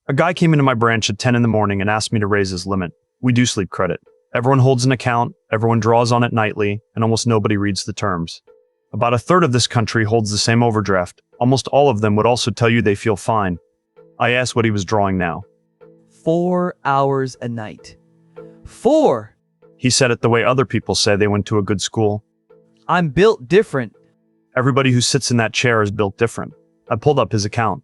A guy came into my branch at 10 in the morning and asked me to raise his limit. We do sleep credit. Everyone holds an account, everyone draws on it nightly, and almost nobody reads the terms. About a third of this country holds the same overdraft. Almost all of them would also tell you they feel fine. I asked what he was drawing now. 4 hours a night. 4! He said it the way other people say they went to a good school. I'm built different. Everybody who sits in that chair is built different. I pulled up his account.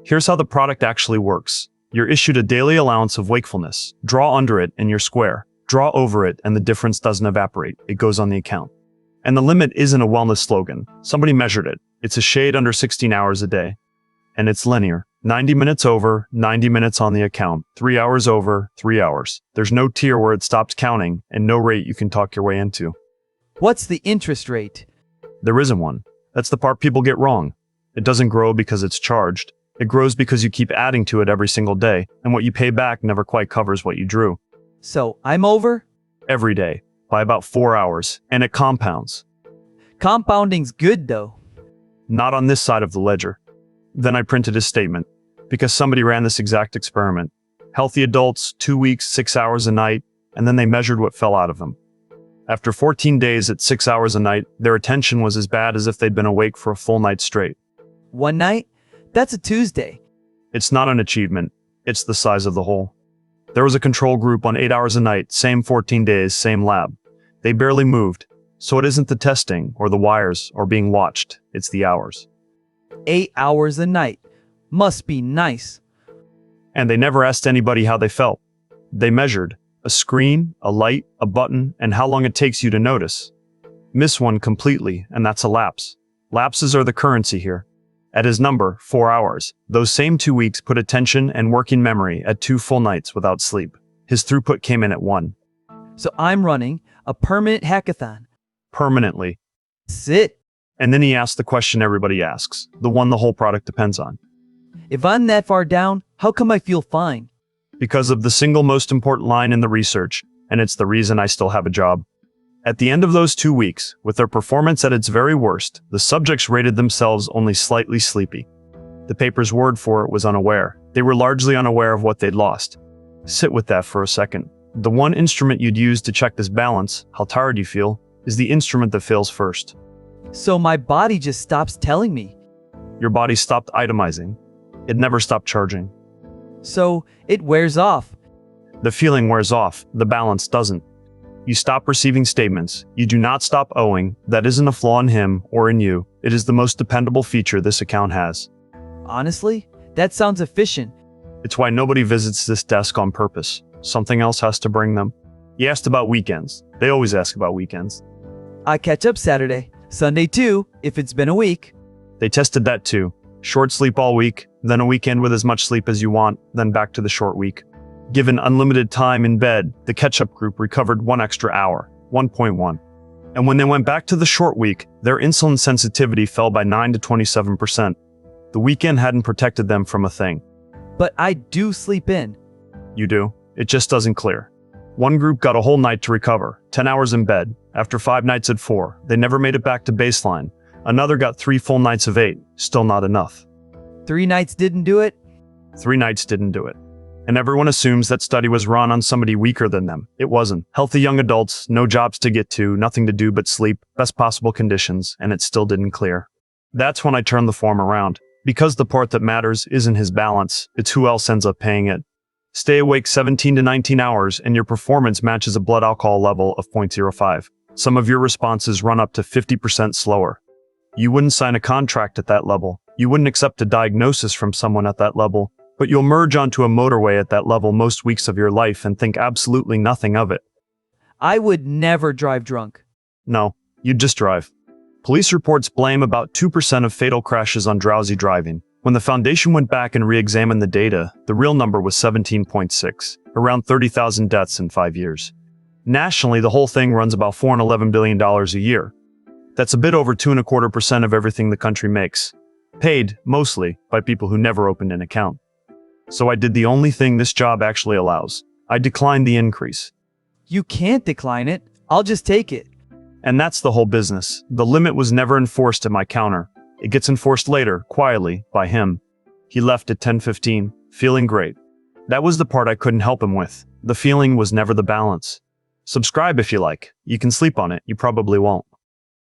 Here's how the product actually works. You're issued a daily allowance of wakefulness. Draw under it and you're square. Draw over it and the difference doesn't evaporate. It goes on the account. And the limit isn't a wellness slogan. Somebody measured it. It's a shade under 16 hours a day. And it's linear. 90 minutes over, 90 minutes on the account. 3 hours over, 3 hours. There's no tier where it stops counting and no rate you can talk your way into. What's the interest rate? There isn't one. That's the part people get wrong. It doesn't grow because it's charged. It grows because you keep adding to it every single day, and what you pay back never quite covers what you drew. So I'm over? Every day, by about 4 hours, and it compounds. Compounding's good though. Not on this side of the ledger. Then I printed his statement, because somebody ran this exact experiment. Healthy adults, 2 weeks, 6 hours a night, and then they measured what fell out of them. After 14 days at 6 hours a night, their attention was as bad as if they'd been awake for a full night straight. One night? That's a Tuesday. It's not an achievement, it's the size of the whole. There was a control group on 8 hours a night, same 14 days, same lab. They barely moved, so it isn't the testing, or the wires, or being watched, it's the hours. 8 hours a night. Must be nice. And they never asked anybody how they felt. They measured a screen, a light, a button, and how long it takes you to notice. Miss one completely, and that's a lapse. Lapses are the currency here. At his number, 4 hours, those same 2 weeks put attention and working memory at 2 full nights without sleep. His throughput came in at 1. So I'm running a permanent hackathon. Permanently. Sit. And then he asked the question everybody asks, the one the whole product depends on. If I'm that far down, how come I feel fine? Because of the single most important line in the research, and it's the reason I still have a job. At the end of those 2 weeks, with their performance at its very worst, the subjects rated themselves only slightly sleepy. The paper's word for it was unaware. They were largely unaware of what they'd lost. Sit with that for a second. The one instrument you'd use to check this balance, how tired you feel, is the instrument that fails first. So my body just stops telling me. Your body stopped itemizing. It never stopped charging. So it wears off. The feeling wears off, the balance doesn't. You stop receiving statements. You do not stop owing. That isn't a flaw in him or in you. It is the most dependable feature this account has. Honestly, that sounds efficient. It's why nobody visits this desk on purpose. Something else has to bring them. He asked about weekends. They always ask about weekends. I catch up Saturday, Sunday too, if it's been a week. They tested that too. Short sleep all week, then a weekend with as much sleep as you want, then back to the short week. Given unlimited time in bed, the catch-up group recovered 1 extra hour, 1.1. And when they went back to the short week, their insulin sensitivity fell by 9 to 27%. The weekend hadn't protected them from a thing. But I do sleep in. You do. It just doesn't clear. One group got a whole night to recover, 10 hours in bed. After 5 nights at 4, they never made it back to baseline. Another got 3 full nights of 8, still not enough. 3 nights didn't do it? 3 nights didn't do it. And everyone assumes that study was run on somebody weaker than them. It wasn't. Healthy young adults, no jobs to get to, nothing to do but sleep, best possible conditions, and it still didn't clear. That's when I turned the form around. Because the part that matters isn't his balance, it's who else ends up paying it. Stay awake 17 to 19 hours and your performance matches a blood alcohol level of 0.05. Some of your responses run up to 50% slower. You wouldn't sign a contract at that level. You wouldn't accept a diagnosis from someone at that level. But you'll merge onto a motorway at that level most weeks of your life and think absolutely nothing of it. I would never drive drunk. No, you'd just drive. Police reports blame about 2% of fatal crashes on drowsy driving. When the foundation went back and re-examined the data, the real number was 17.6, around 30,000 deaths in 5 years. Nationally, the whole thing runs about $4 and $11 billion a year. That's a bit over 2.25% of everything the country makes. Paid, mostly, by people who never opened an account. So I did the only thing this job actually allows. I declined the increase. You can't decline it. I'll just take it. And that's the whole business. The limit was never enforced at my counter. It gets enforced later, quietly, by him. He left at 10:15, feeling great. That was the part I couldn't help him with. The feeling was never the balance. Subscribe if you like. You can sleep on it. You probably won't.